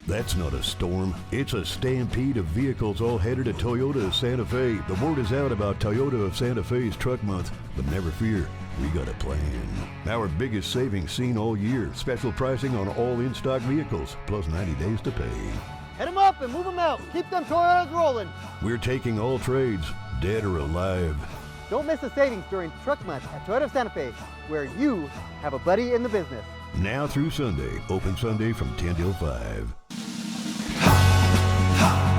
That's not a storm. It's a stampede of vehicles all headed to Toyota of Santa Fe. The word is out about Toyota of Santa Fe's Truck Month, but never fear, we got a plan. Our biggest savings seen all year. Special pricing on all in-stock vehicles, plus 90 days to pay. Head them up and move them out. Keep them Toyotas rolling. We're taking all trades, dead or alive. Don't miss the savings during Truck Month at Toyota of Santa Fe, where you have a buddy in the business. Now through Sunday, open Sunday from 10 till 5. Ha!